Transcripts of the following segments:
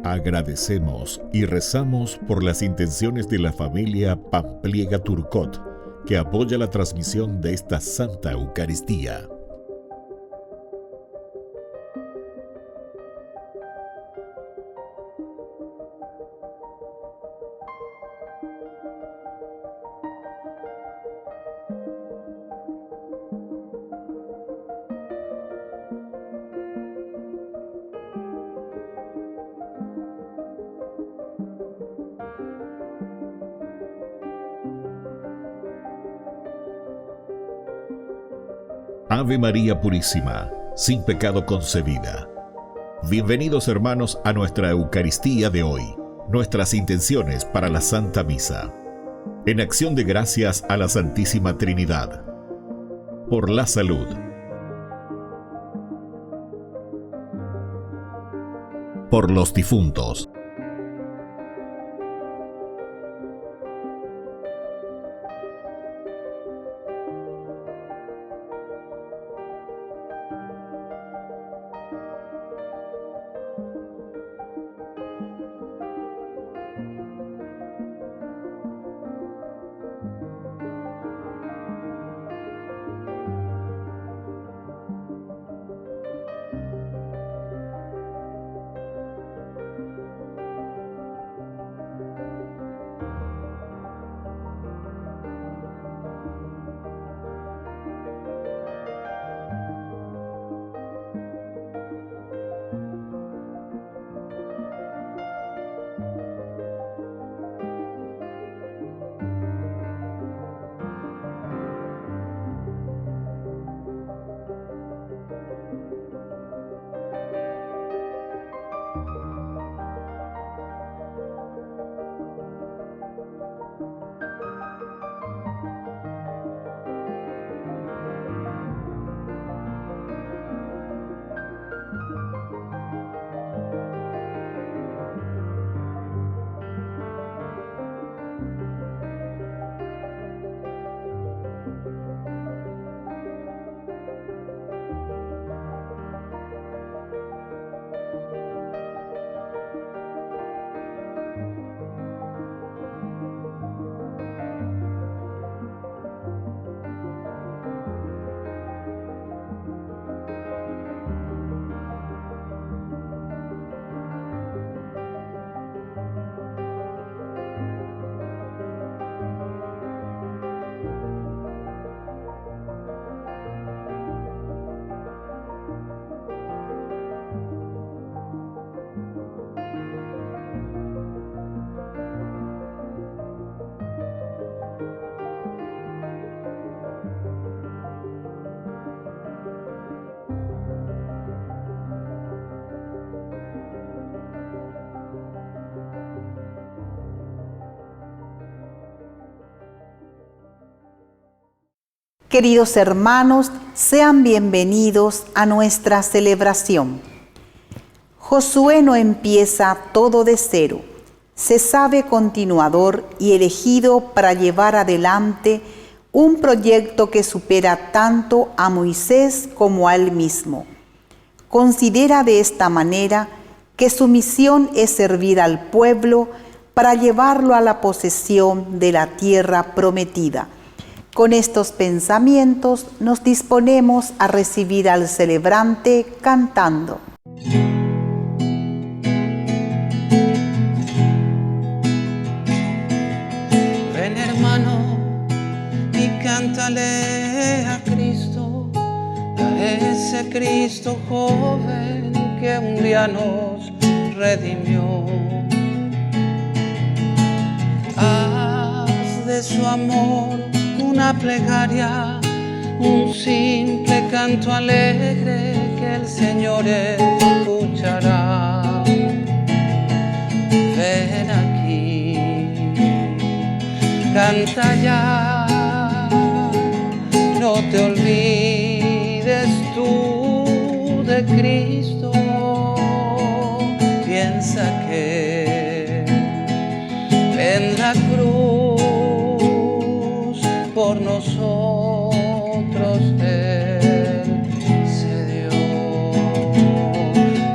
Agradecemos y rezamos por las intenciones de la familia Pampliega Turcot, que apoya la transmisión de esta Santa Eucaristía. Ave María Purísima, sin pecado concebida. Bienvenidos hermanos a nuestra Eucaristía de hoy, nuestras intenciones para la Santa Misa. En acción de gracias a la Santísima Trinidad. Por la salud. Por los difuntos. Queridos hermanos, sean bienvenidos a nuestra celebración. Josué no empieza todo de cero. Se sabe continuador y elegido para llevar adelante un proyecto que supera tanto a Moisés como a él mismo. Considera de esta manera que su misión es servir al pueblo para llevarlo a la posesión de la tierra prometida. Con estos pensamientos nos disponemos a recibir al celebrante cantando. Ven hermano y cántale a Cristo, a ese Cristo joven que un día nos redimió. Haz de su amor una plegaria, un simple canto alegre que el Señor escuchará. Ven aquí, canta ya, no te olvides tú de Cristo. Piensa que vendrá la cruz por nosotros Él se dio.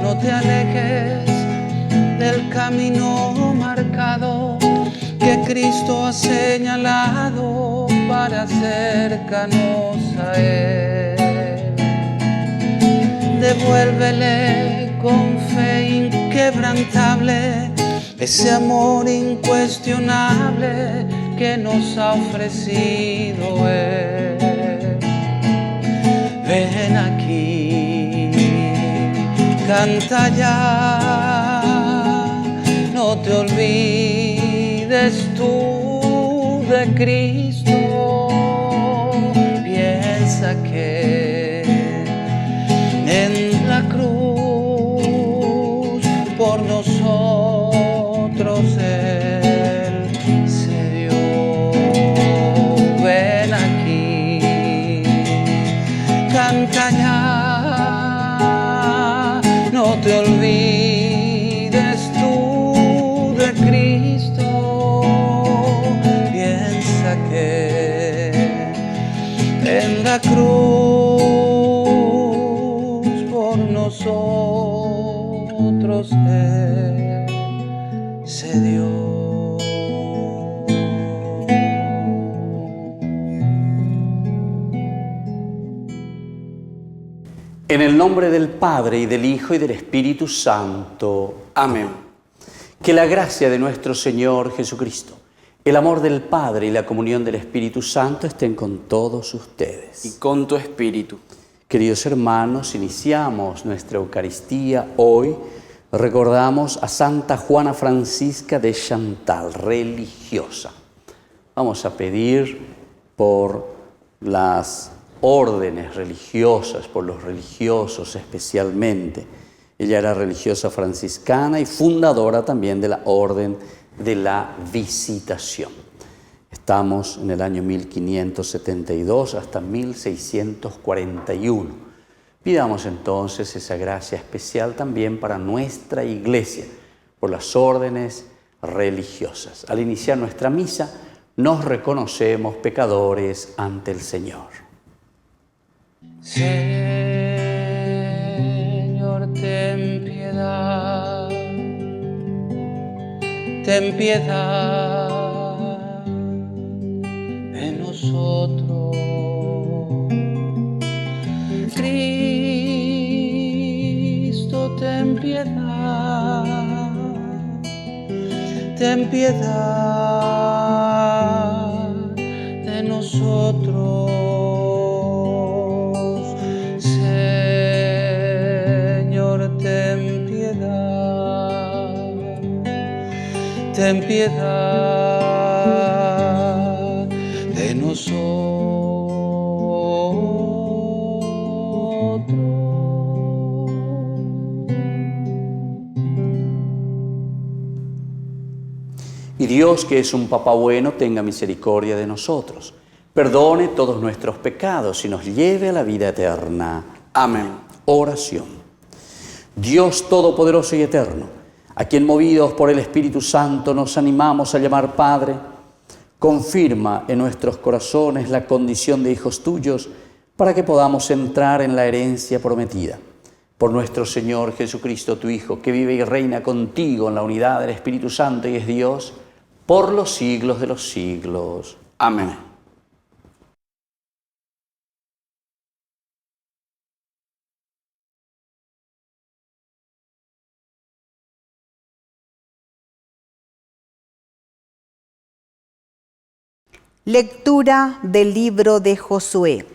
No te alejes del camino marcado que Cristo ha señalado para acercarnos a Él. Devuélvele con fe inquebrantable ese amor incuestionable que nos ha ofrecido Él. Ven aquí, canta ya, no te olvides tú de Cristo. Piensa que en la cruz por nosotros Él se dio. Ven aquí, canta ya, no te olvides tú de Cristo. Piensa que en la cruz por nosotros Él se dio. En el nombre del Padre, y del Hijo, y del Espíritu Santo. Amén. Que la gracia de nuestro Señor Jesucristo, el amor del Padre y la comunión del Espíritu Santo estén con todos ustedes. Y con tu espíritu. Queridos hermanos, iniciamos nuestra Eucaristía hoy. Recordamos a Santa Juana Francisca de Chantal, religiosa. Vamos a pedir por las órdenes religiosas, por los religiosos especialmente. Ella era religiosa franciscana y fundadora también de la Orden de la Visitación. Estamos en el año 1572 hasta 1641. Pidamos entonces esa gracia especial también para nuestra Iglesia, por las órdenes religiosas. Al iniciar nuestra misa, nos reconocemos pecadores ante el Señor. Señor, ten piedad, ten piedad de nosotros. Cristo, ten piedad, ten piedad de nosotros. Ten piedad de nosotros. Y Dios, que es un Papá bueno, tenga misericordia de nosotros, perdone todos nuestros pecados y nos lleve a la vida eterna. Amén. Oración. Dios Todopoderoso y Eterno, a quien movidos por el Espíritu Santo nos animamos a llamar Padre, confirma en nuestros corazones la condición de hijos tuyos para que podamos entrar en la herencia prometida. Por nuestro Señor Jesucristo, tu Hijo, que vive y reina contigo en la unidad del Espíritu Santo y es Dios, por los siglos de los siglos. Amén. Lectura del libro de Josué.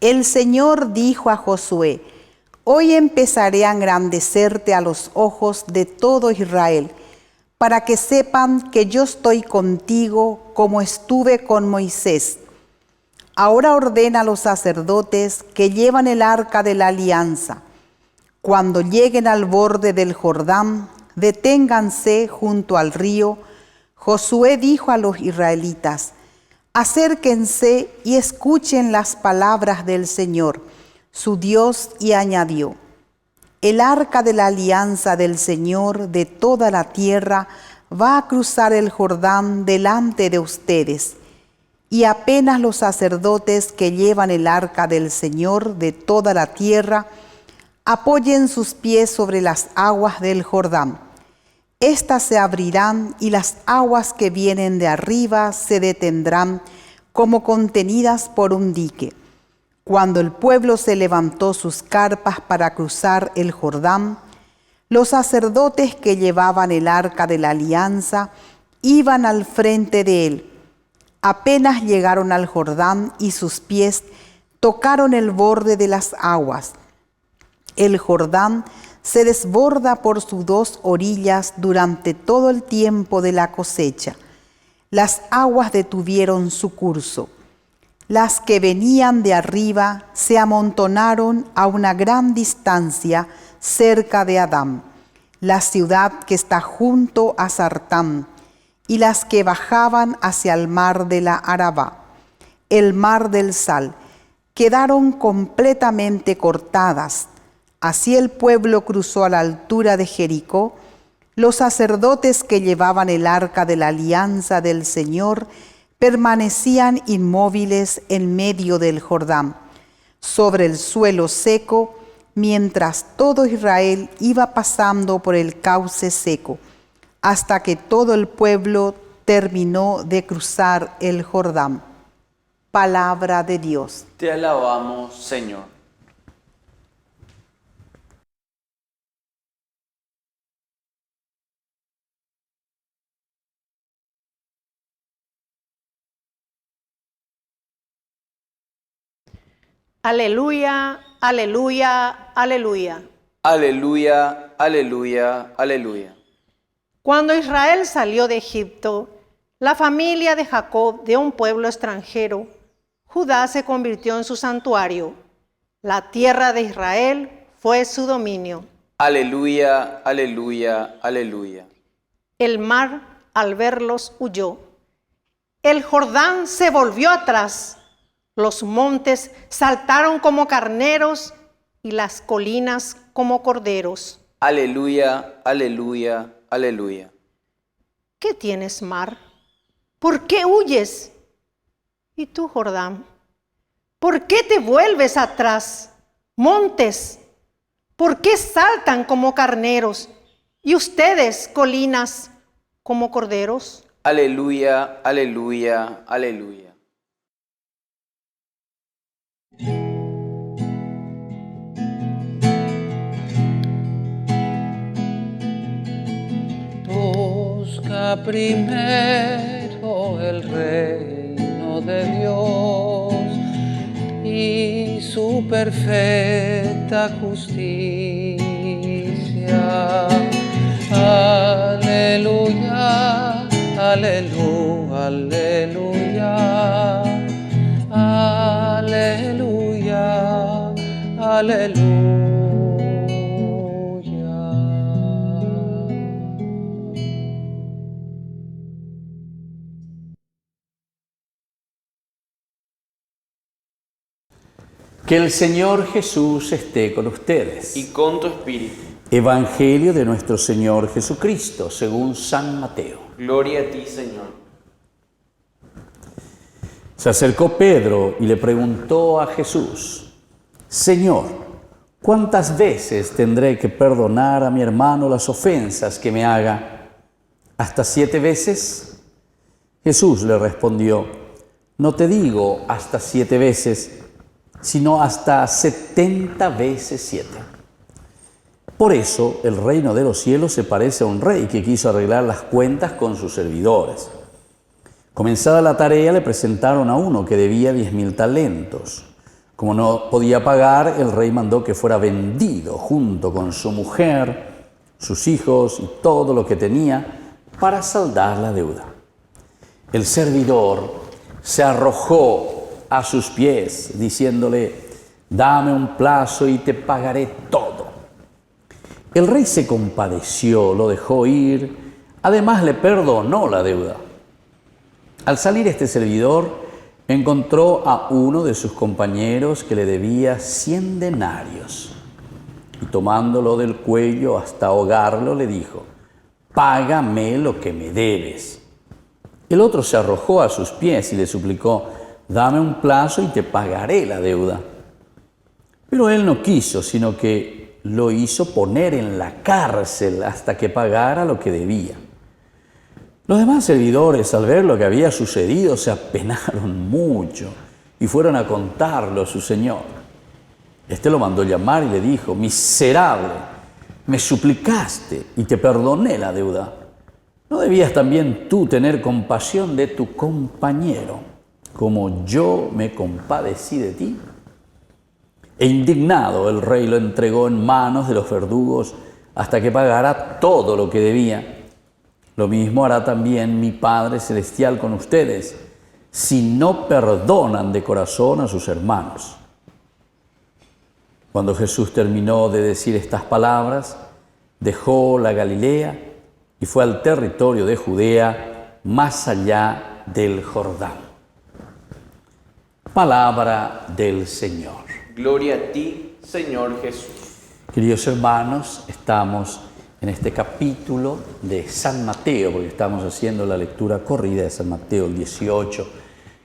El Señor dijo a Josué: Hoy empezaré a engrandecerte a los ojos de todo Israel, para que sepan que yo estoy contigo como estuve con Moisés. Ahora ordena a los sacerdotes que llevan el arca de la alianza. Cuando lleguen al borde del Jordán, deténganse junto al río. Josué dijo a los israelitas: acérquense y escuchen las palabras del Señor, su Dios, y añadió: el arca de la alianza del Señor de toda la tierra va a cruzar el Jordán delante de ustedes, y apenas los sacerdotes que llevan el arca del Señor de toda la tierra apoyen sus pies sobre las aguas del Jordán, éstas se abrirán y las aguas que vienen de arriba se detendrán como contenidas por un dique. Cuando el pueblo se levantó sus carpas para cruzar el Jordán, los sacerdotes que llevaban el arca de la alianza iban al frente de él. Apenas llegaron al Jordán y sus pies tocaron el borde de las aguas. El Jordán se desborda por sus dos orillas durante todo el tiempo de la cosecha. Las aguas detuvieron su curso. Las que venían de arriba se amontonaron a una gran distancia cerca de Adán, la ciudad que está junto a Sartán, y las que bajaban hacia el mar de la Arabá, el mar del Sal, quedaron completamente cortadas. Así el pueblo cruzó a la altura de Jericó. Los sacerdotes que llevaban el arca de la alianza del Señor permanecían inmóviles en medio del Jordán, sobre el suelo seco, mientras todo Israel iba pasando por el cauce seco, hasta que todo el pueblo terminó de cruzar el Jordán. Palabra de Dios. Te alabamos, Señor. Aleluya, aleluya, aleluya. Aleluya, aleluya, aleluya. Cuando Israel salió de Egipto, la familia de Jacob de un pueblo extranjero, Judá se convirtió en su santuario. La tierra de Israel fue su dominio. Aleluya, aleluya, aleluya. El mar, al verlos, huyó. El Jordán se volvió atrás. Los montes saltaron como carneros y las colinas como corderos. Aleluya, aleluya, aleluya. ¿Qué tienes, mar? ¿Por qué huyes? ¿Y tú, Jordán? ¿Por qué te vuelves atrás? Montes, ¿por qué saltan como carneros? ¿Y ustedes, colinas, como corderos? Aleluya, aleluya, aleluya. Busca primero el reino de Dios y su perfecta justicia. Aleluya, aleluya, aleluya. Aleluya, aleluya. Que el Señor Jesús esté con ustedes. Y con tu espíritu. Evangelio de nuestro Señor Jesucristo, según San Mateo. Gloria a ti, Señor. Se acercó Pedro y le preguntó a Jesús: Señor, ¿cuántas veces tendré que perdonar a mi hermano las ofensas que me haga? ¿Hasta 7 veces? Jesús le respondió: no te digo hasta 7 veces, sino hasta 70 veces 7. Por eso el reino de los cielos se parece a un rey que quiso arreglar las cuentas con sus servidores. Comenzada la tarea, le presentaron a uno que debía 10.000 talentos. Como no podía pagar, el rey mandó que fuera vendido junto con su mujer, sus hijos y todo lo que tenía para saldar la deuda. El servidor se arrojó a sus pies, diciéndole: dame un plazo y te pagaré todo. El rey se compadeció, lo dejó ir, además le perdonó la deuda. Al salir este servidor, encontró a uno de sus compañeros que le debía 100 denarios y tomándolo del cuello hasta ahogarlo, le dijo: págame lo que me debes. El otro se arrojó a sus pies y le suplicó, dame un plazo y te pagaré la deuda. Pero él no quiso, sino que lo hizo poner en la cárcel hasta que pagara lo que debía. Los demás servidores, al ver lo que había sucedido, se apenaron mucho y fueron a contarlo a su señor. Este lo mandó llamar y le dijo, miserable, me suplicaste y te perdoné la deuda. ¿No debías también tú tener compasión de tu compañero, como yo me compadecí de ti? E indignado, el rey lo entregó en manos de los verdugos hasta que pagara todo lo que debía. Lo mismo hará también mi Padre Celestial con ustedes, si no perdonan de corazón a sus hermanos. Cuando Jesús terminó de decir estas palabras, dejó la Galilea y fue al territorio de Judea, más allá del Jordán. Palabra del Señor. Gloria a ti, Señor Jesús. Queridos hermanos, estamos en este capítulo de San Mateo, porque estamos haciendo la lectura corrida de San Mateo, el 18,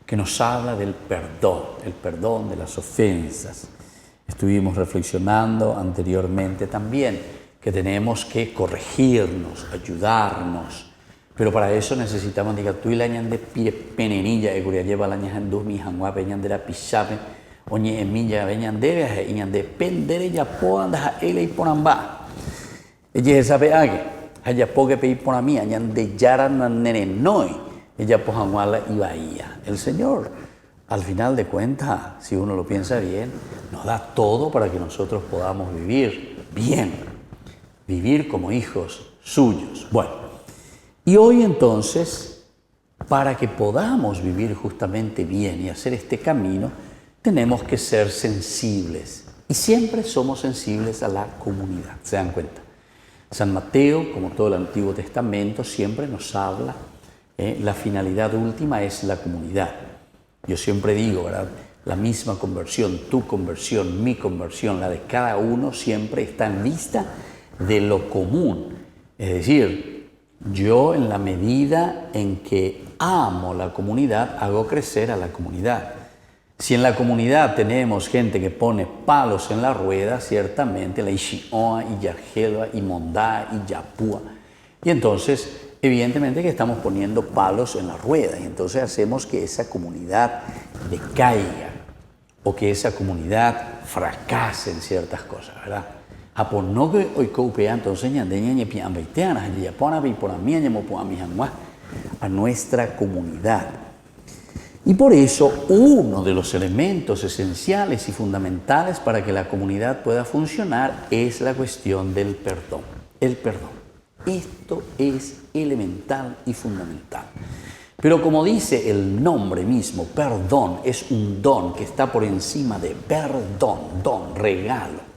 que nos habla del el perdón de las ofensas. Estuvimos reflexionando anteriormente también que tenemos que corregirnos, ayudarnos, pero para eso necesitamos, diga, tú y la ñan de pie penenilla, y curia lleva la ñan dos mi hangua peñan de la pichape, oñe emilla veñan de viaje, y ñan de pendere ya puedan dejar él y ponamba. Ella sabe que haya poque pedir por a mí, añan de yaran nene noy, ella pojanguala y bahía. El Señor, al final de cuentas, si uno lo piensa bien, nos da todo para que nosotros podamos vivir bien, vivir como hijos suyos. Bueno, y hoy entonces, para que podamos vivir justamente bien y hacer este camino, tenemos que ser sensibles. Y siempre somos sensibles a la comunidad, ¿se dan cuenta? San Mateo, como todo el Antiguo Testamento, siempre nos habla, la finalidad última es la comunidad. Yo siempre digo, ¿verdad? La misma conversión, tu conversión, mi conversión, la de cada uno siempre está en vista de lo común. Es decir, yo en la medida en que amo la comunidad, hago crecer a la comunidad. Si en la comunidad tenemos gente que pone palos en la rueda, ciertamente la Ishioa y Yargelva y Mondá y Yapúa. Y entonces, evidentemente que estamos poniendo palos en la rueda y entonces hacemos que esa comunidad decaiga o que esa comunidad fracase en ciertas cosas, ¿verdad? Apono que hoy coupea entonces ñandeña ñe pian baiteana, ya pona bi por a mí ñemo po a mi a nuestra comunidad. Y por eso uno de los elementos esenciales y fundamentales para que la comunidad pueda funcionar es la cuestión del perdón. El perdón. Esto es elemental y fundamental. Pero como dice el nombre mismo, perdón es un don que está por encima de perdón, don, regalo.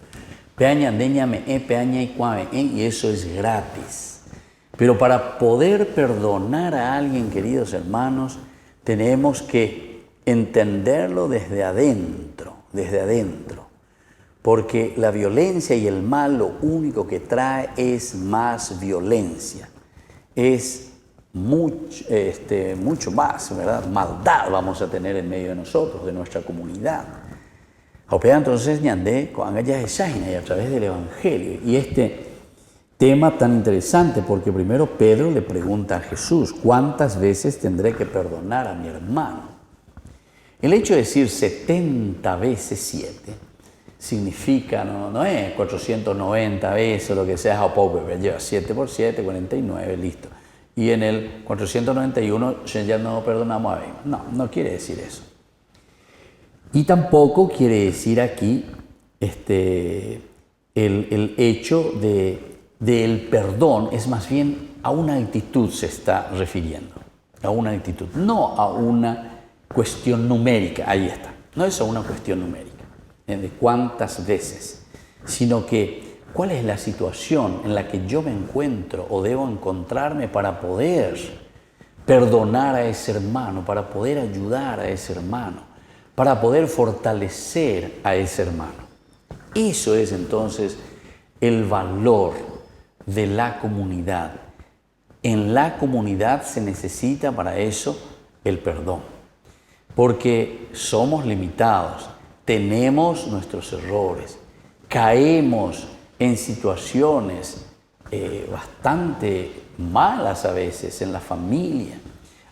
Y eso es gratis. Pero para poder perdonar a alguien, queridos hermanos, tenemos que entenderlo desde adentro, porque la violencia y el mal lo único que trae es más violencia, es mucho más, ¿verdad? Maldad vamos a tener en medio de nosotros, de nuestra comunidad. Entonces, ñandé, y a través del Evangelio, y este tema tan interesante porque primero Pedro le pregunta a Jesús, ¿cuántas veces tendré que perdonar a mi hermano? El hecho de decir 70 veces 7 significa, no es 490 veces o lo que sea, lleva 7 por 7, 49, listo. Y en el 491 ya no perdonamos a alguien. No quiere decir eso. Y tampoco quiere decir aquí el hecho del perdón, es más bien a una actitud se está refiriendo, a una actitud, no a una cuestión numérica, ahí está, no es a una cuestión numérica, de cuántas veces, sino que cuál es la situación en la que yo me encuentro o debo encontrarme para poder perdonar a ese hermano, para poder ayudar a ese hermano, para poder fortalecer a ese hermano. Eso es entonces el valor de la comunidad, En la comunidad se necesita para eso el perdón, porque somos limitados, tenemos nuestros errores, caemos en situaciones bastante malas a veces en la familia.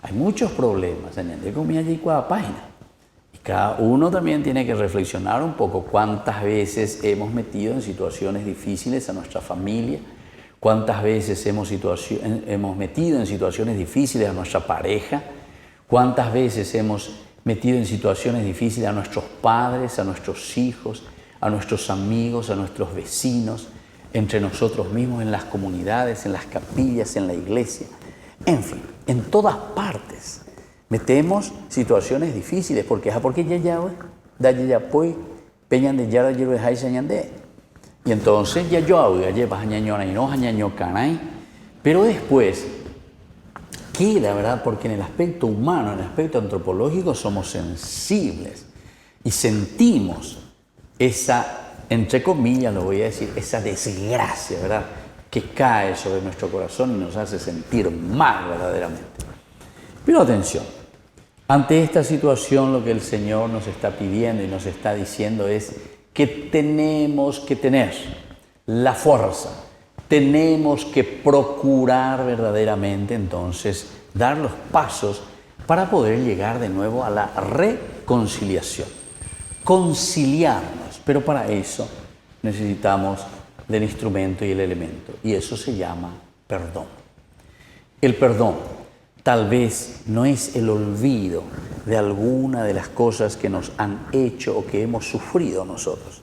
Hay muchos problemas en el página. Y cada uno también tiene que reflexionar un poco cuántas veces hemos metido en situaciones difíciles a nuestra familia, cuántas veces hemos metido en situaciones difíciles a nuestra pareja, cuántas veces hemos metido en situaciones difíciles a nuestros padres, a nuestros hijos, a nuestros amigos, a nuestros vecinos, entre nosotros mismos, en las comunidades, en las capillas, en la iglesia. En fin, en todas partes metemos situaciones difíciles porque y entonces pero después queda, ¿verdad? Porque en el aspecto humano, en el aspecto antropológico somos sensibles y sentimos esa, entre comillas lo voy a decir, esa desgracia, ¿verdad?, que cae sobre nuestro corazón y nos hace sentir mal verdaderamente. Pero atención, ante esta situación lo que el Señor nos está pidiendo y nos está diciendo es que tenemos que tener la fuerza, tenemos que procurar verdaderamente entonces dar los pasos para poder llegar de nuevo a la reconciliación, conciliarnos, pero para eso necesitamos del instrumento y el elemento, y eso se llama perdón. El perdón tal vez no es el olvido de alguna de las cosas que nos han hecho o que hemos sufrido nosotros.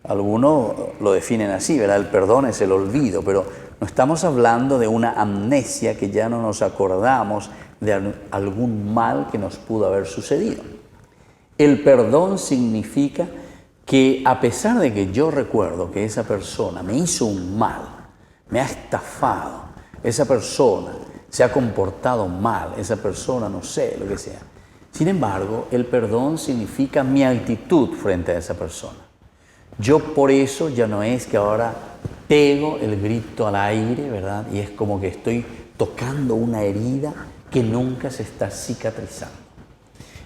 Algunos lo definen así, ¿verdad? El perdón es el olvido, pero no estamos hablando de una amnesia que ya no nos acordamos de algún mal que nos pudo haber sucedido. El perdón significa que a pesar de que yo recuerdo que esa persona me hizo un mal, me ha estafado, esa persona se ha comportado mal, esa persona no sé, lo que sea. Sin embargo, el perdón significa mi actitud frente a esa persona. Yo por eso ya no es que ahora pego el grito al aire, ¿verdad? Y es como que estoy tocando una herida que nunca se está cicatrizando.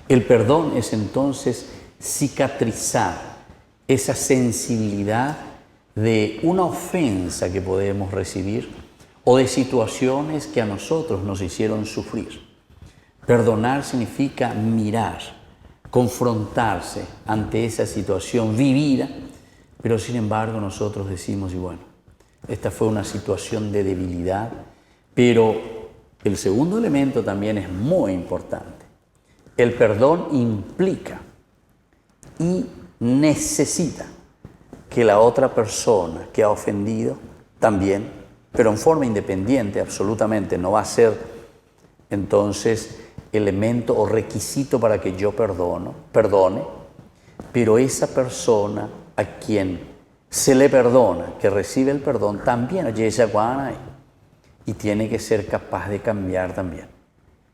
El perdón es entonces cicatrizar esa sensibilidad de una ofensa que podemos recibir o de situaciones que a nosotros nos hicieron sufrir. Perdonar significa mirar, confrontarse ante esa situación vivida, pero sin embargo nosotros decimos, y bueno, esta fue una situación de debilidad, pero el segundo elemento también es muy importante. El perdón implica y necesita que la otra persona que ha ofendido también, pero en forma independiente absolutamente, no va a ser entonces elemento o requisito para que yo perdone, pero esa persona a quien se le perdona, que recibe el perdón, también y tiene que ser capaz de cambiar también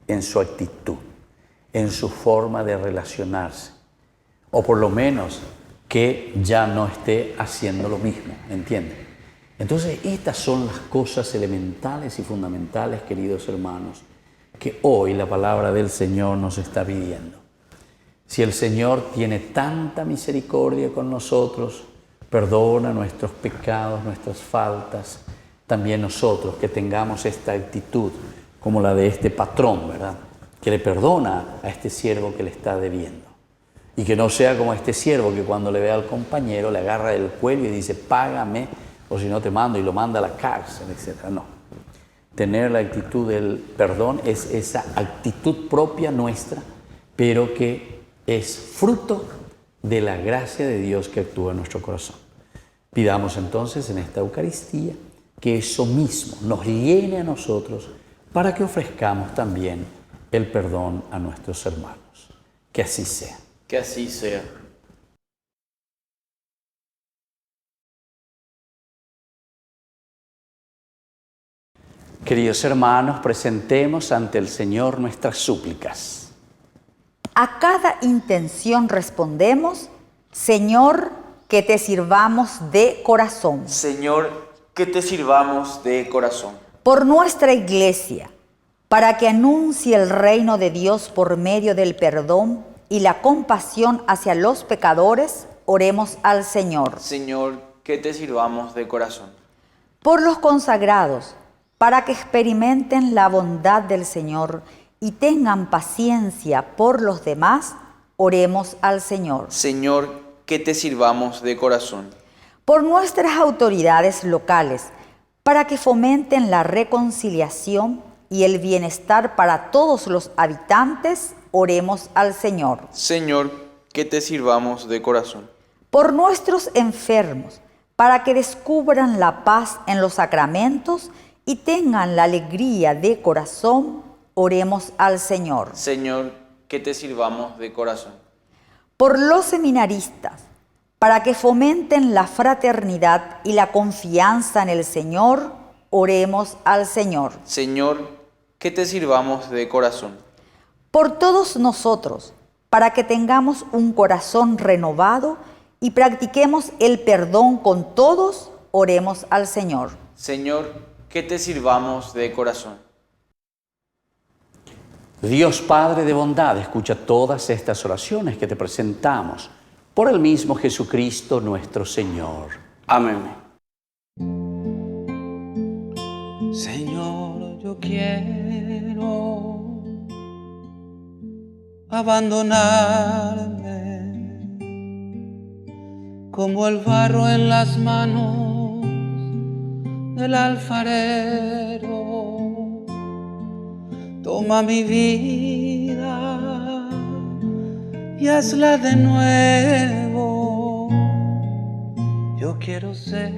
en su actitud, en su forma de relacionarse, o por lo menos que ya no esté haciendo lo mismo, ¿entienden? Entonces, estas son las cosas elementales y fundamentales, queridos hermanos, que hoy la palabra del Señor nos está pidiendo. Si el Señor tiene tanta misericordia con nosotros, perdona nuestros pecados, nuestras faltas, también nosotros que tengamos esta actitud como la de este patrón, ¿verdad?, que le perdona a este siervo que le está debiendo. Y que no sea como este siervo que cuando le ve al compañero le agarra el cuello y dice, págame, o si no te mando, y lo manda a la cárcel, etc. No. Tener la actitud del perdón es esa actitud propia nuestra, pero que es fruto de la gracia de Dios que actúa en nuestro corazón. Pidamos entonces en esta Eucaristía que eso mismo nos llene a nosotros para que ofrezcamos también el perdón a nuestros hermanos. Que así sea. Que así sea. Queridos hermanos, presentemos ante el Señor nuestras súplicas. A cada intención respondemos, Señor, que te sirvamos de corazón. Señor, que te sirvamos de corazón. por nuestra Iglesia, para que anuncie el reino de Dios por medio del perdón y la compasión hacia los pecadores, oremos al Señor. Señor, que te sirvamos de corazón. Por los consagrados, para que experimenten la bondad del Señor y tengan paciencia por los demás, oremos al Señor. Señor, que te sirvamos de corazón. Por nuestras autoridades locales, para que fomenten la reconciliación y el bienestar para todos los habitantes, oremos al Señor. Señor, que te sirvamos de corazón. Por nuestros enfermos, para que descubran la paz en los sacramentos y tengan la alegría de corazón, oremos al Señor. Señor, que te sirvamos de corazón. Por los seminaristas, para que fomenten la fraternidad y la confianza en el Señor, oremos al Señor. Señor, que te sirvamos de corazón. Por todos nosotros, para que tengamos un corazón renovado y practiquemos el perdón con todos, oremos al Señor. Señor, que te sirvamos de corazón. Dios Padre de bondad, escucha todas estas oraciones que te presentamos por el mismo Jesucristo nuestro Señor. Amén. Señor, yo quiero abandonarme como el barro en las manos del alfarero. Toma mi vida y hazla de nuevo. Yo quiero ser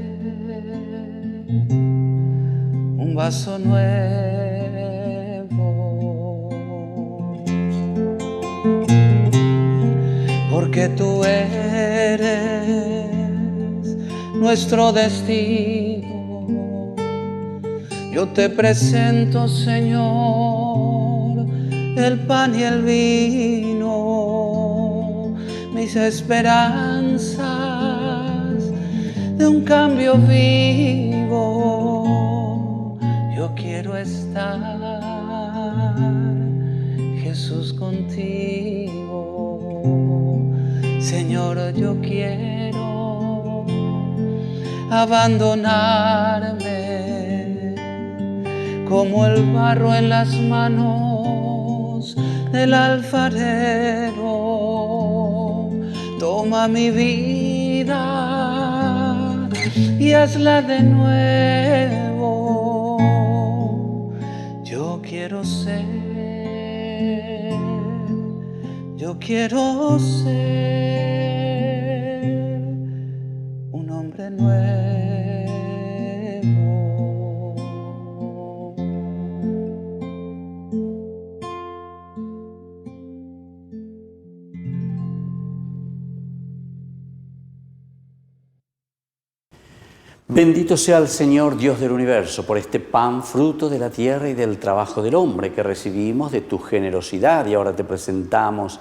un vaso nuevo, porque tú eres nuestro destino. Yo te presento, Señor, el pan y el vino, mis esperanzas de un cambio vivo. Yo quiero estar, Jesús, contigo. Señor, yo quiero abandonarme como el barro en las manos del alfarero. Toma mi vida y hazla de nuevo. Yo quiero ser un hombre nuevo. Bendito sea el Señor Dios del universo por este pan, fruto de la tierra y del trabajo del hombre que recibimos de tu generosidad y ahora te presentamos.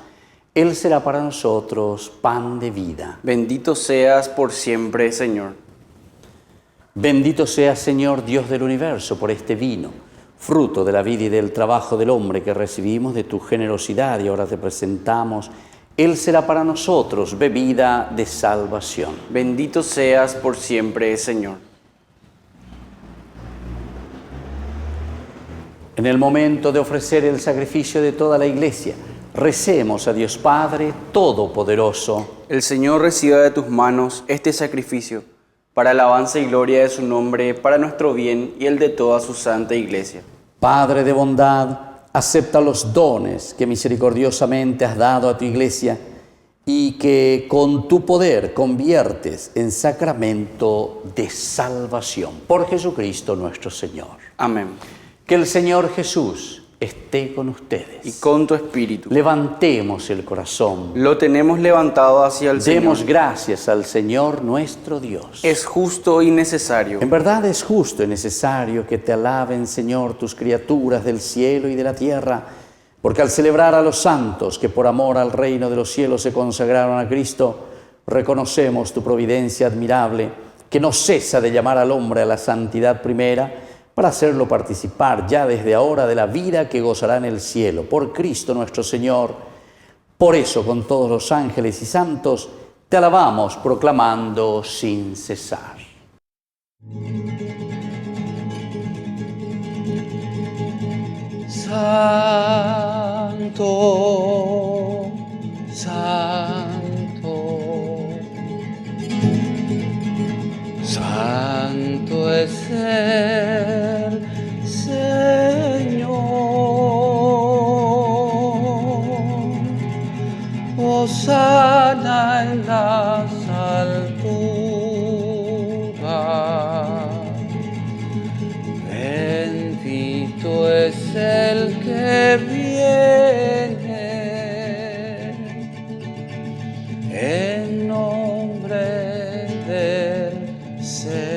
Él será para nosotros pan de vida. Bendito seas por siempre, Señor. Bendito sea, Señor Dios del universo, por este vino, fruto de la vida y del trabajo del hombre que recibimos de tu generosidad y ahora te presentamos. Él será para nosotros bebida de salvación. Bendito seas por siempre, Señor. En el momento de ofrecer el sacrificio de toda la Iglesia, recemos a Dios Padre Todopoderoso. El Señor reciba de tus manos este sacrificio, para alabanza y gloria de su nombre, para nuestro bien y el de toda su santa Iglesia. Padre de bondad, acepta los dones que misericordiosamente has dado a tu Iglesia y que con tu poder conviertes en sacramento de salvación. Por Jesucristo nuestro Señor. Amén. Que el Señor Jesús esté con ustedes. Y con tu espíritu. Levantemos el corazón. Lo tenemos levantado hacia el Señor. Demos gracias al Señor nuestro Dios. Es justo y necesario. En verdad es justo y necesario que te alaben, Señor, tus criaturas del cielo y de la tierra, porque al celebrar a los santos que por amor al reino de los cielos se consagraron a Cristo, reconocemos tu providencia admirable, que no cesa de llamar al hombre a la santidad primera, para hacerlo participar ya desde ahora de la vida que gozará en el cielo, por Cristo nuestro Señor. Por eso, con todos los ángeles y santos, te alabamos proclamando sin cesar. Santo, santo, santo es el Señor. Hosana en las alturas. Bendito es el que viene en nombre del Señor.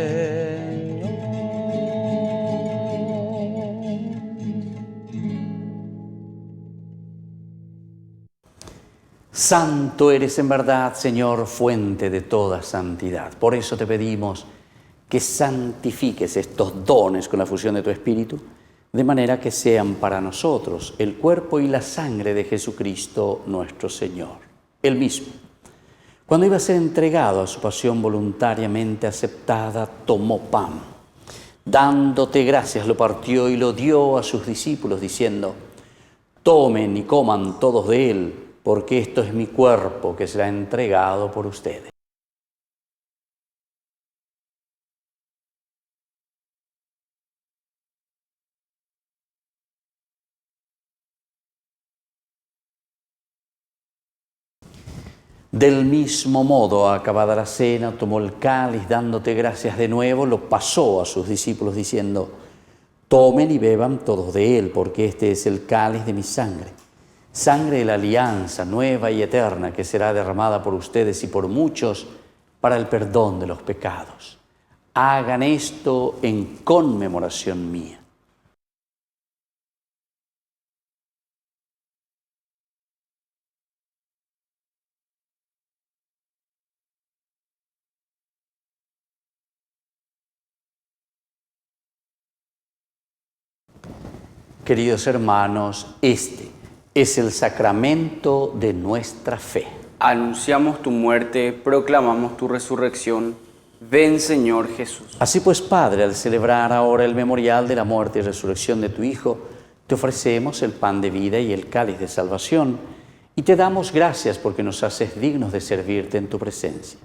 Santo eres en verdad, Señor, fuente de toda santidad. Por eso te pedimos que santifiques estos dones con la fusión de tu Espíritu, de manera que sean para nosotros el cuerpo y la sangre de Jesucristo nuestro Señor. Él mismo, cuando iba a ser entregado a su pasión voluntariamente aceptada, tomó pan. Dándote gracias, lo partió y lo dio a sus discípulos, diciendo: tomen y coman todos de él, porque esto es mi cuerpo que será entregado por ustedes. Del mismo modo, acabada la cena, tomó el cáliz, dándote gracias de nuevo, lo pasó a sus discípulos, diciendo: tomen y beban todos de él, porque este es el cáliz de mi sangre, sangre de la alianza nueva y eterna, que será derramada por ustedes y por muchos para el perdón de los pecados. Hagan esto en conmemoración mía. Queridos hermanos, este es el sacramento de nuestra fe. Anunciamos tu muerte, proclamamos tu resurrección. Ven, Señor Jesús. Así pues, Padre, al celebrar ahora el memorial de la muerte y resurrección de tu Hijo, te ofrecemos el pan de vida y el cáliz de salvación, y te damos gracias porque nos haces dignos de servirte en tu presencia.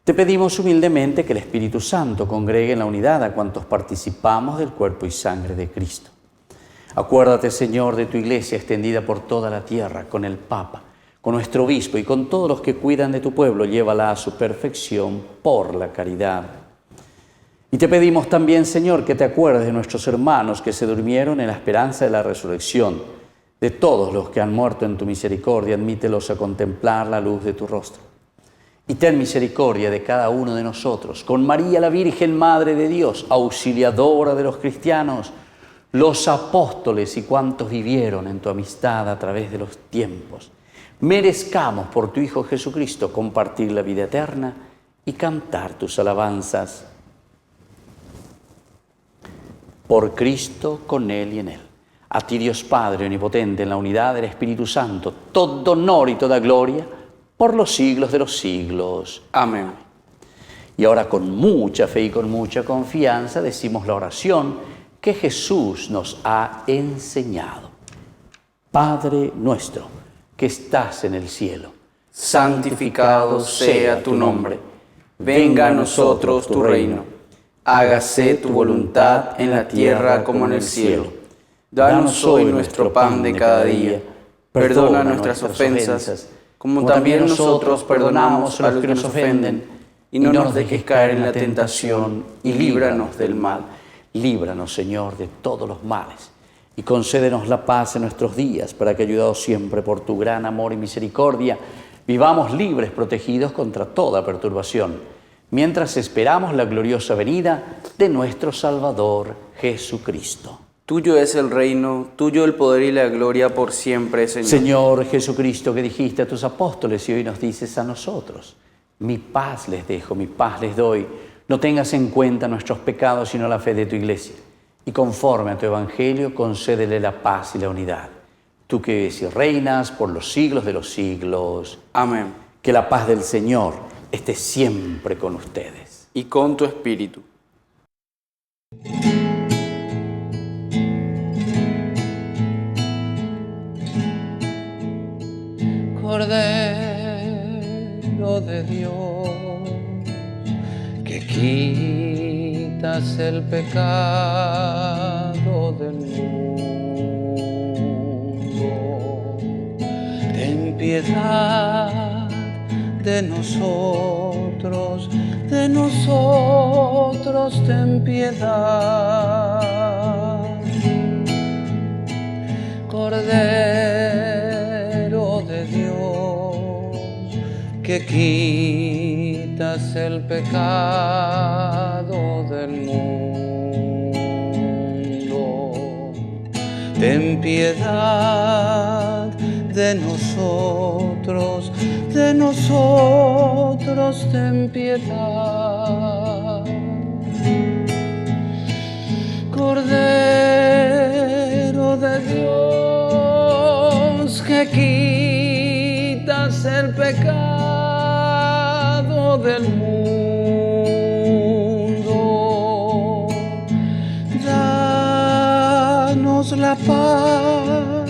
Te pedimos humildemente que el Espíritu Santo congregue en la unidad a cuantos participamos del cuerpo y sangre de Cristo. Acuérdate, Señor, de tu Iglesia extendida por toda la tierra, con el Papa, con nuestro obispo y con todos los que cuidan de tu pueblo. Llévala a su perfección por la caridad. Y te pedimos también, Señor, que te acuerdes de nuestros hermanos que se durmieron en la esperanza de la resurrección. De todos los que han muerto en tu misericordia, admítelos a contemplar la luz de tu rostro. Y ten misericordia de cada uno de nosotros, con María la Virgen, Madre de Dios, auxiliadora de los cristianos, los apóstoles y cuantos vivieron en tu amistad a través de los tiempos. Merezcamos por tu Hijo Jesucristo compartir la vida eterna y cantar tus alabanzas. Por Cristo, con Él y en Él. A ti, Dios Padre omnipotente, en la unidad del Espíritu Santo, todo honor y toda gloria por los siglos de los siglos. Amén. Y ahora, con mucha fe y con mucha confianza, decimos la oración que Jesús nos ha enseñado. Padre nuestro, que estás en el cielo, santificado sea tu nombre. Venga a nosotros tu reino. Hágase tu voluntad en la tierra como en el cielo. Danos hoy nuestro pan de cada día. Perdona nuestras ofensas, como también nosotros perdonamos a los que nos ofenden. Y no nos dejes caer en la tentación, y líbranos del mal. Líbranos, Señor, de todos los males, y concédenos la paz en nuestros días, para que, ayudados siempre por tu gran amor y misericordia, vivamos libres, protegidos contra toda perturbación, mientras esperamos la gloriosa venida de nuestro Salvador Jesucristo. Tuyo es el reino, tuyo el poder y la gloria por siempre, Señor. Señor Jesucristo, que dijiste a tus apóstoles y hoy nos dices a nosotros: mi paz les dejo, mi paz les doy. No tengas en cuenta nuestros pecados, sino la fe de tu Iglesia. y conforme a tu evangelio concédele la paz y la unidad. Tú que vives y reinas por los siglos de los siglos. Amén. Que la paz del Señor esté siempre con ustedes. Y con tu espíritu. Cordero de Dios, que quitas el pecado del mundo, ten piedad de nosotros, ten piedad. Cordero de Dios, que quitas el pecado del mundo, ten piedad de nosotros, ten piedad. Cordero de Dios, que quitas el pecado del mundo, danos la paz,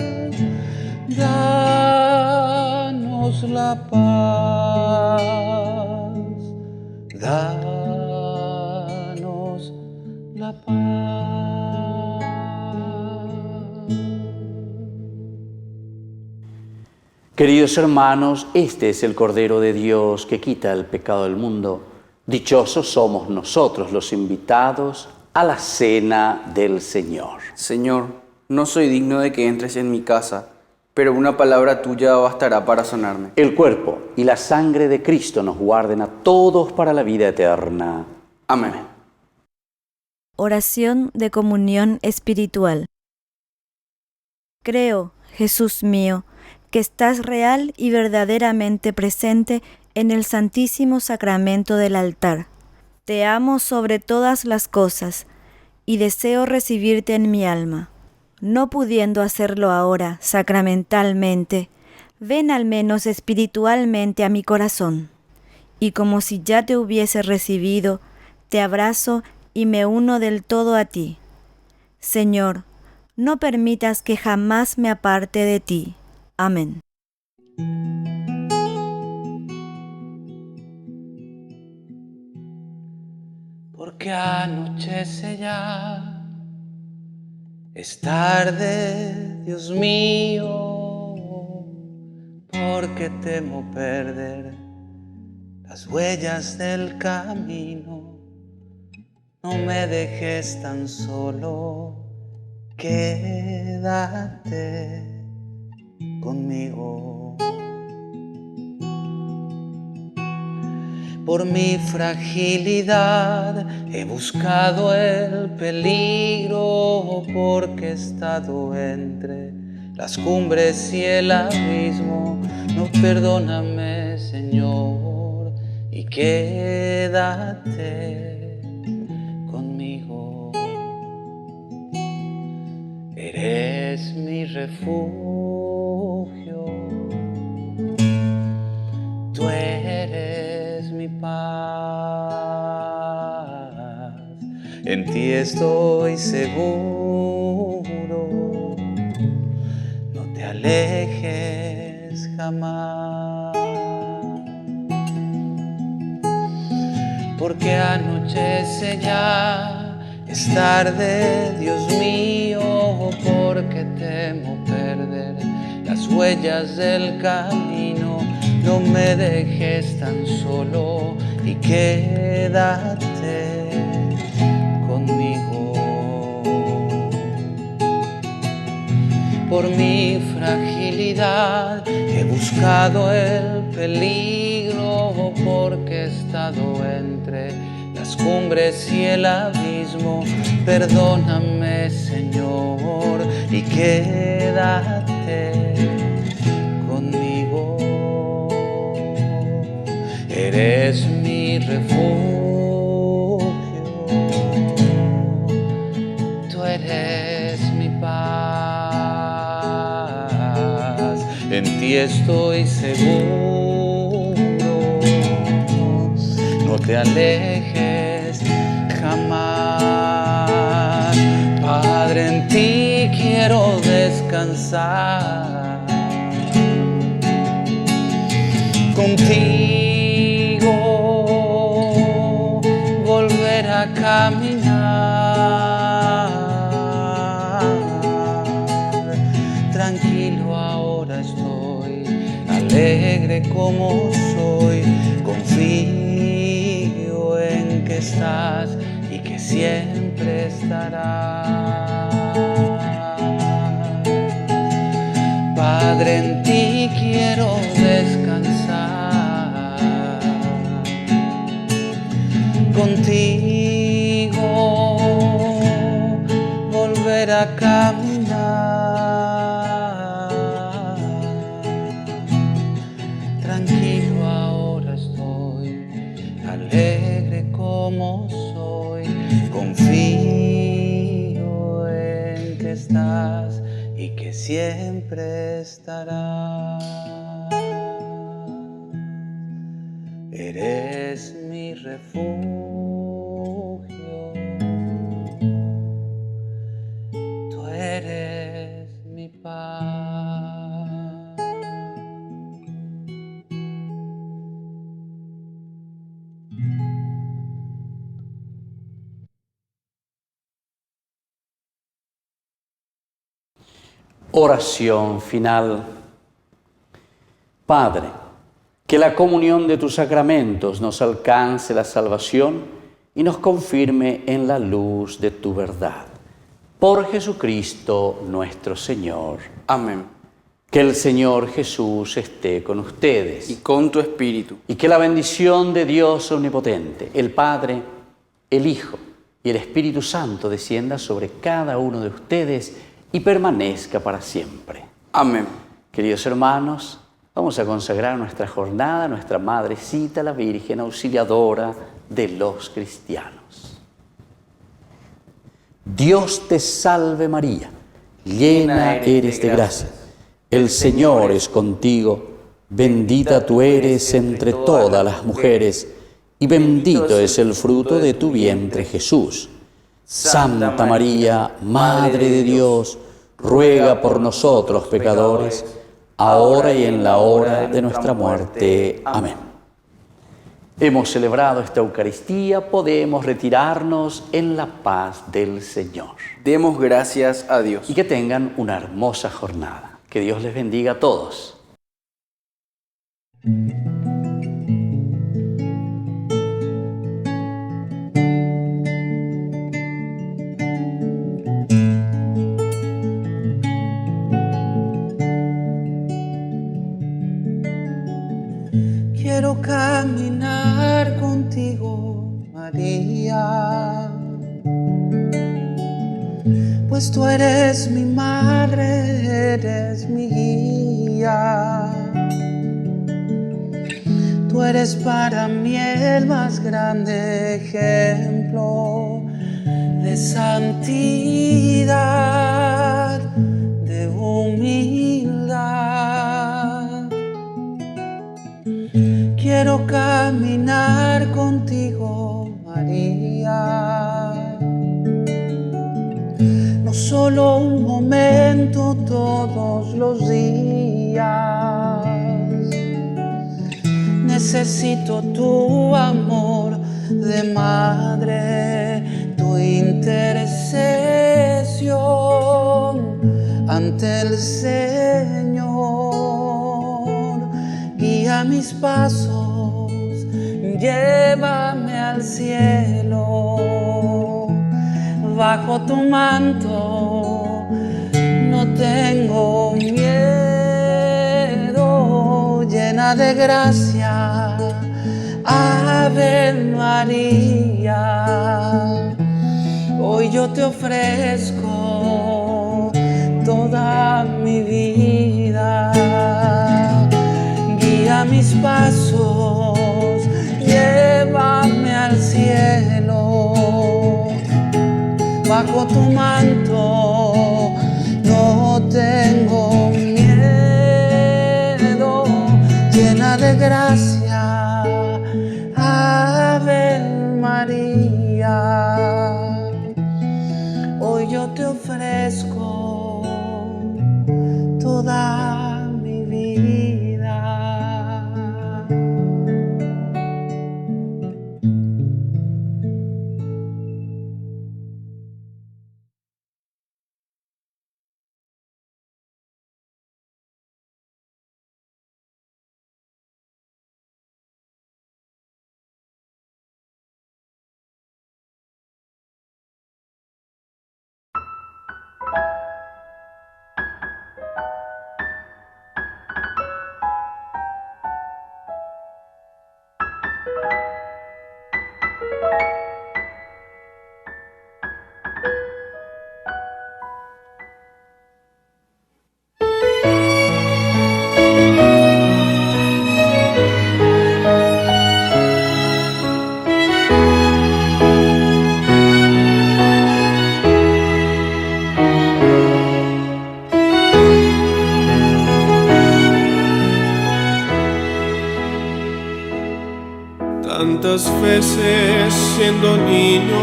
danos la paz, danos la paz. Queridos hermanos, este es el Cordero de Dios que quita el pecado del mundo. Dichosos somos nosotros los invitados a la cena del Señor. Señor, no soy digno de que entres en mi casa, pero una palabra tuya bastará para sanarme. El cuerpo y la sangre de Cristo nos guarden a todos para la vida eterna. Amén. Oración de comunión espiritual. Creo, Jesús mío, que estás real y verdaderamente presente en el Santísimo Sacramento del altar. Te amo sobre todas las cosas y deseo recibirte en mi alma. No pudiendo hacerlo ahora sacramentalmente, ven al menos espiritualmente a mi corazón. Y como si ya te hubiese recibido, te abrazo y me uno del todo a ti. Señor, no permitas que jamás me aparte de ti. Amén. Porque anochece ya, es tarde, Dios mío, porque temo perder las huellas del camino. No me dejes tan solo, quédate conmigo. Por mi fragilidad he buscado el peligro, porque he estado entre las cumbres y el abismo. No, perdóname, Señor, y quédate conmigo. Eres mi refugio, tú eres mi paz, en ti estoy seguro, no te alejes jamás. Porque anochece ya, es tarde, Dios mío, porque temo perder las huellas del camino. No me dejes tan solo y quédate conmigo. Por mi fragilidad he buscado el peligro, porque he estado entre las cumbres y el abismo. Perdóname, Señor, y quédate conmigo. Eres mi refugio, tú en ti estoy seguro. No te alejes jamás, Padre, en ti quiero descansar. Contigo volver a caminar. Tranquilo ahora estoy, alegre como soy. Confío en que estás y que siempre estarás. Padre, en ti quiero descansar. Contigo volver a caminar. Tranquilo ahora estoy, alegre como soy. Confío en que estás y que siempre estarás. Eres mi refugio, tú eres mi paz. Oración final. Padre, que la comunión de tus sacramentos nos alcance la salvación y nos confirme en la luz de tu verdad. Por Jesucristo nuestro Señor. Amén. Que el Señor Jesús esté con ustedes. Y con tu espíritu. Y que la bendición de Dios omnipotente, el Padre, el Hijo y el Espíritu Santo descienda sobre cada uno de ustedes y permanezca para siempre. Amén. Queridos hermanos, vamos a consagrar nuestra jornada a nuestra Madrecita, la Virgen Auxiliadora de los cristianos. Dios te salve María, llena eres de gracia. El Señor es contigo, bendita tú eres entre todas las mujeres, y bendito es el fruto de tu vientre Jesús. Santa María, Madre de Dios, ruega por nosotros pecadores, ahora y en la hora de nuestra muerte. Amén. Hemos celebrado esta Eucaristía, podemos retirarnos en la paz del Señor. Demos gracias a Dios. Y que tengan una hermosa jornada. Que Dios les bendiga a todos. Quiero caminar contigo, María, pues tú eres mi madre, eres mi guía. Tú eres para mí el más grande ejemplo de santidad, de humildad. Quiero caminar contigo, María, no solo un momento, todos los días. Necesito tu amor de madre, tu intercesión ante el Señor. Guía mis pasos, llévame al cielo. Bajo tu manto no tengo miedo, llena de gracia, Ave María. Hoy yo te ofrezco toda mi vida. Guía mis pasos, llévame al cielo. Bajo tu manto no tengo miedo, llena de gracia, Ave María. Hoy yo te ofrezco toda mi vida. Tantas veces siendo niño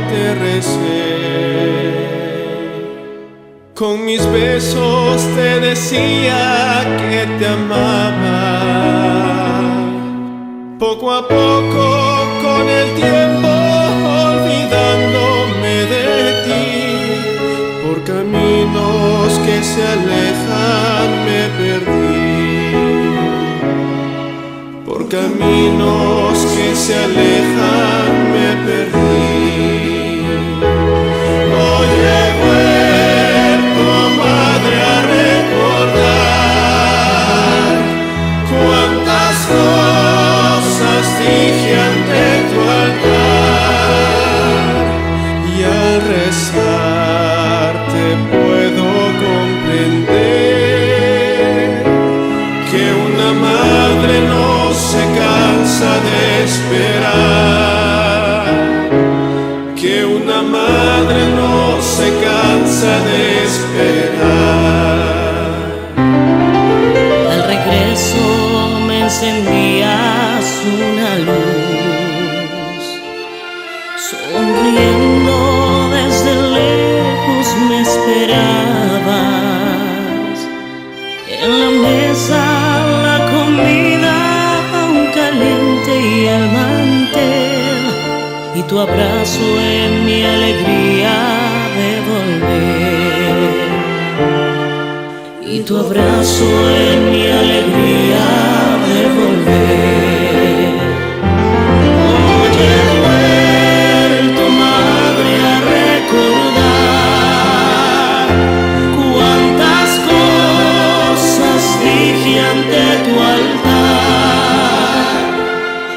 te recé, con mis besos te decía que te amaba. Poco a poco con el tiempo olvidándome de ti, por caminos que se alejan me perdí, por caminos que se alejan me perdí. Hoy he vuelto, madre, a recordar cuántas cosas dije ante tu altar, y al rezar te puedo comprender que una madre no se cansa de esperar, que una madre no se cansa de esperar. Al regreso me encendías una luz, sonriendo desde lejos me esperabas, en la mesa la comida aún caliente y al mantel, y tu abrazo en mi alegría de volver, y tu abrazo en mi alegría de volver. Hoy he vuelto, madre, a recordar cuántas cosas dije ante tu altar,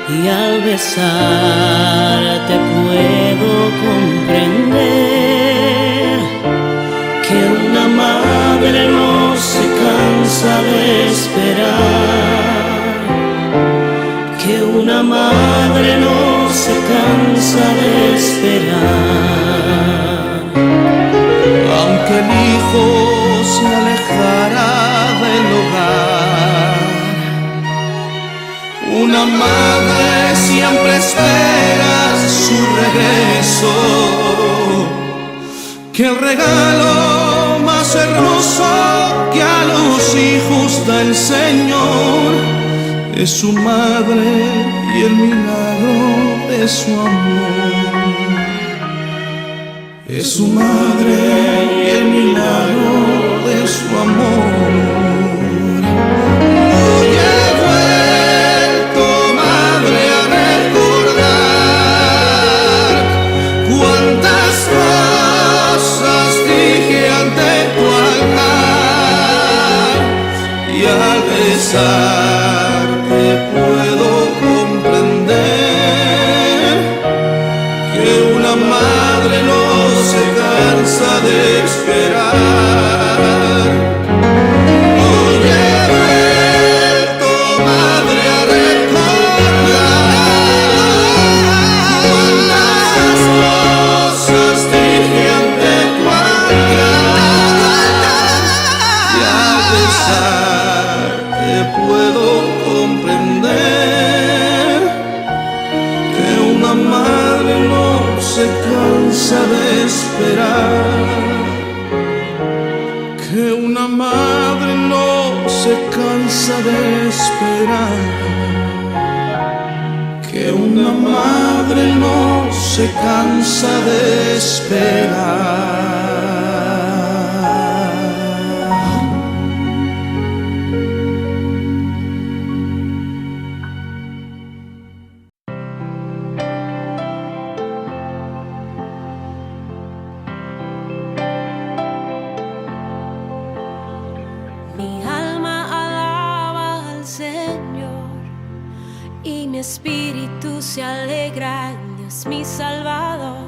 y al besar te puedo comprender que una madre no se cansa de esperar, que una madre no se cansa de esperar. Aunque el hijo se alejara del hogar, una madre siempre espera su regreso, que el regalo más hermoso que a los hijos da el Señor es su madre y el milagro de su amor. Es su madre y el milagro de su amor. Hoy he vuelto, madre, a recordar cuántas cosas dije ante tu altar, y al besar te puedo comprender que una madre no se cansa de esperar. Hoy he vuelto, madre, a recordar cuántas cosas dije ante tu altar, y al besar te puedo cansa de esperar, que una madre no se cansa de esperar, que una madre no se cansa de esperar. Mi alma alaba al Señor y mi espíritu se alegra en Dios mi Salvador.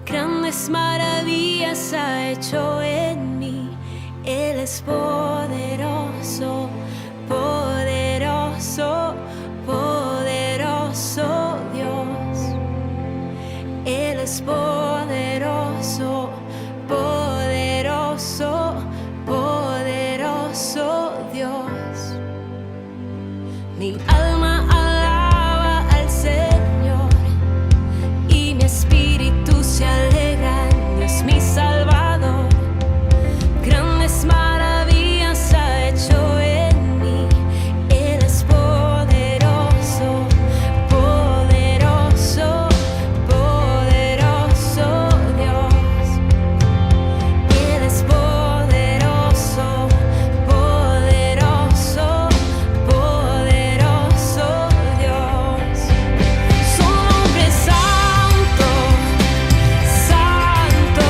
Grandes maravillas ha hecho en mí, Él es poderoso, poderoso, poderoso Dios. Él es poderoso, poderoso, poderoso Dios. Mi alma alaba al Señor y mi espíritu se alegra en Dios mi Salvador. Grandes maravillas ha hecho en mí, Él es poderoso, poderoso, poderoso Dios. Él es poderoso, poderoso, poderoso Dios. Su nombre es santo, santo,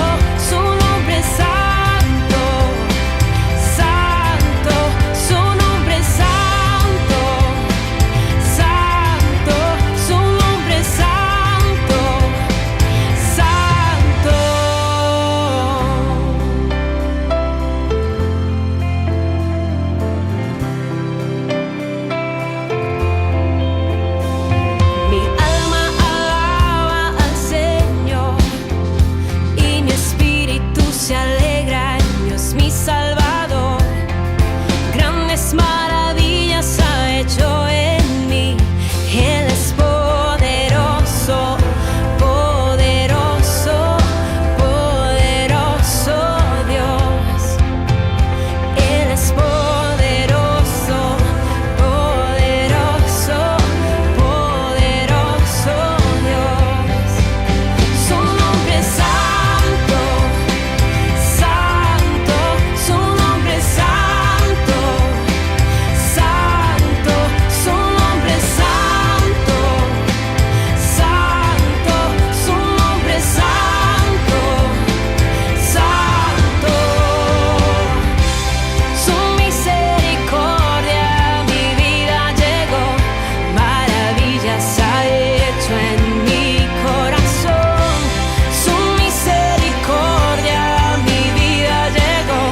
su nombre es santo, santo, su nombre es santo, santo, su nombre es santo, santo. Mi alma alaba al Señor y mi espíritu se alegra en Dios mi Salvador. Grandes maravillas ha hecho en mí, Él es poderoso, poderoso, poderoso Dios. Él es poderoso, poderoso, poderoso Dios. Su nombre es santo, santo, su nombre es santo, santo, su nombre es santo, santo, su nombre es santo, santo. Su misericordia a mi vida llegó, maravillas ha hecho en mi corazón. Su misericordia a mi vida llegó,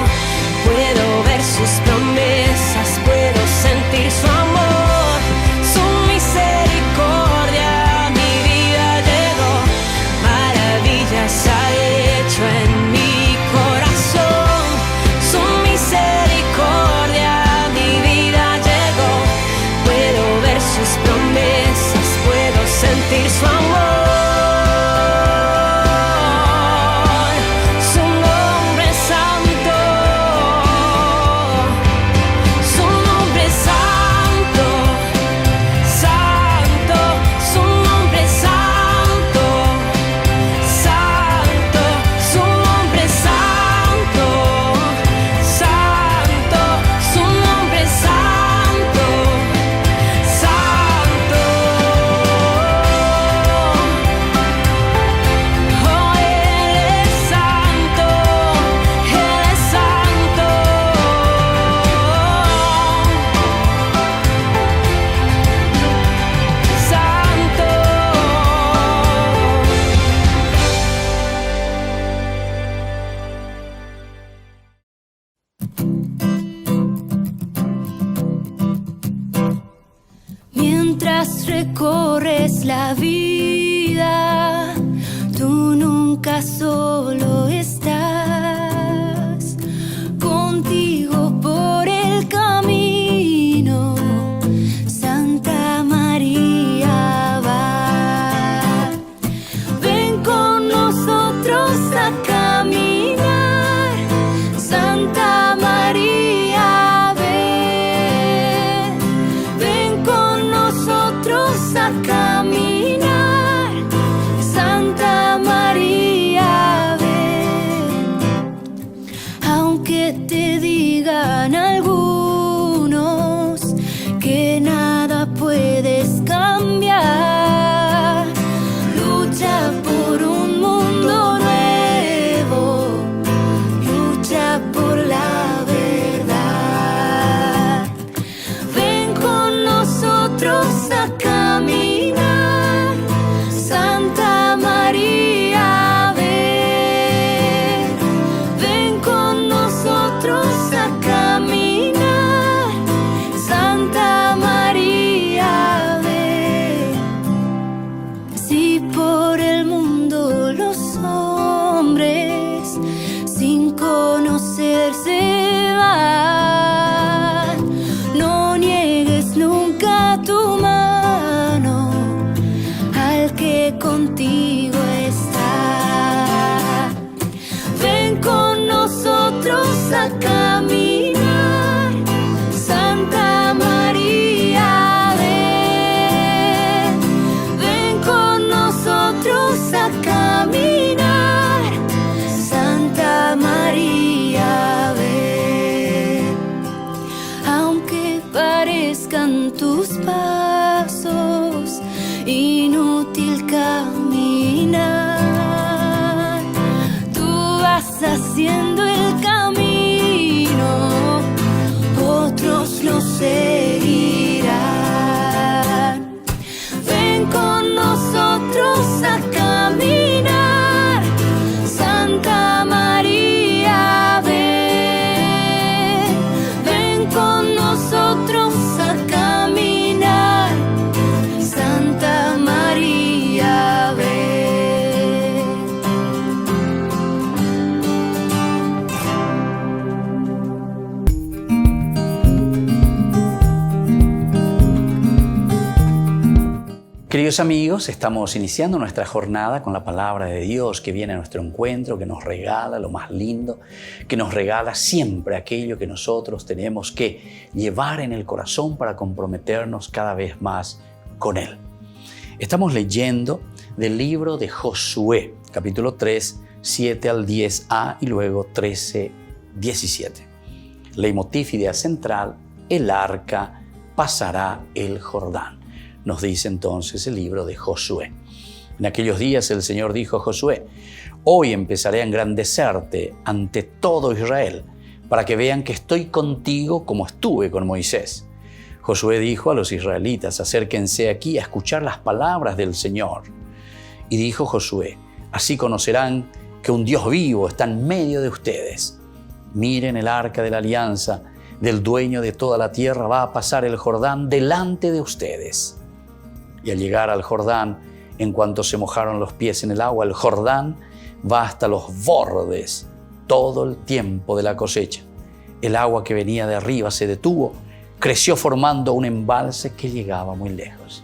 puedo ver sus promesas, puedo sentir su amor. Su misericordia a mi vida llegó, maravillas ha hecho en mi corazón. Su misericordia a mi vida llegó, puedo ver sus promesas, puedo sentir su amor. Su nombre es santo, su nombre es santo, santo, su nombre es santo, santo, su nombre es santo, santo, su nombre es santo, santo. Oh, Él es santo, Él es santo. Santo. Mientras recorres la vida, tú nunca solo estás. Contigo por el camino, Santa María va. Ven con nosotros. parezcan tus pasos inútil caminar. Tú vas haciendo el camino, otros lo seguirán. Ven con nosotros a caminar, Santa María, ven. Ven con nosotros a caminar, Santa María, ven. Queridos amigos, estamos iniciando nuestra jornada con la palabra de Dios que viene a nuestro encuentro, que nos regala lo más lindo, que nos regala siempre aquello que nosotros tenemos que llevar en el corazón para comprometernos cada vez más con Él. Estamos leyendo del libro de Josué, capítulo 3, 7 al 10a y luego 13, 17. Leitmotiv, idea central: el arca pasará el Jordán. Nos dice entonces el libro de Josué. En aquellos días el Señor dijo a Josué: hoy empezaré a engrandecerte ante todo Israel, para que vean que estoy contigo como estuve con Moisés. Josué dijo a los israelitas: acérquense aquí a escuchar las palabras del Señor. Y dijo Josué: así conocerán que un Dios vivo está en medio de ustedes. Miren, el arca de la alianza del dueño de toda la tierra va a pasar el Jordán delante de ustedes. Y al llegar al Jordán, en cuanto se mojaron los pies en el agua, el Jordán va hasta los bordes todo el tiempo de la cosecha. El agua que venía de arriba se detuvo, creció formando un embalse que llegaba muy lejos.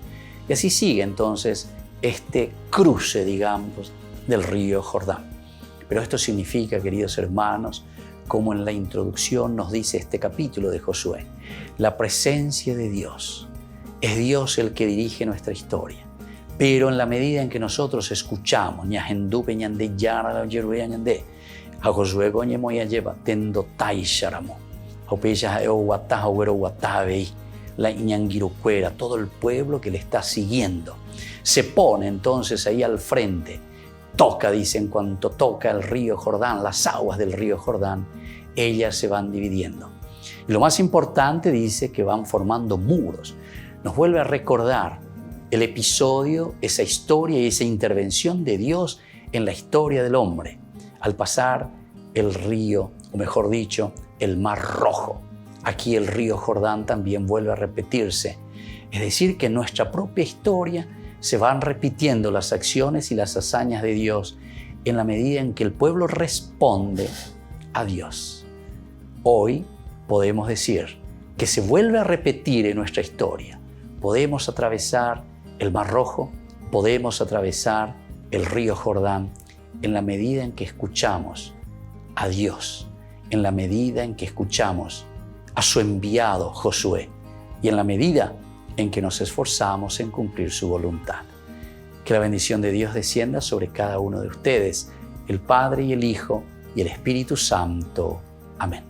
Y así sigue entonces este cruce, digamos, del río Jordán. Pero esto significa, queridos hermanos, como en la introducción nos dice este capítulo de Josué, la presencia de Dios. Es Dios el que dirige nuestra historia. Pero en la medida en que nosotros escuchamos, a Josué lleva tendo taisharamo, la ñanguirocuera, todo el pueblo que le está siguiendo. Se pone entonces ahí al frente. Toca, dice, en cuanto toca el río Jordán, las aguas del río Jordán, ellas se van dividiendo. Y lo más importante, dice, que van formando muros. Nos vuelve a recordar el episodio, esa historia y esa intervención de Dios en la historia del hombre, al pasar el río, o mejor dicho, el Mar Rojo. Aquí el río Jordán también vuelve a repetirse. Es decir, que en nuestra propia historia se van repitiendo las acciones y las hazañas de Dios en la medida en que el pueblo responde a Dios. Hoy podemos decir que se vuelve a repetir en nuestra historia. Podemos atravesar el Mar Rojo, podemos atravesar el río Jordán en la medida en que escuchamos a Dios, en la medida en que escuchamos a su enviado Josué y en la medida en que nos esforzamos en cumplir su voluntad. Que la bendición de Dios descienda sobre cada uno de ustedes, el Padre y el Hijo y el Espíritu Santo. Amén.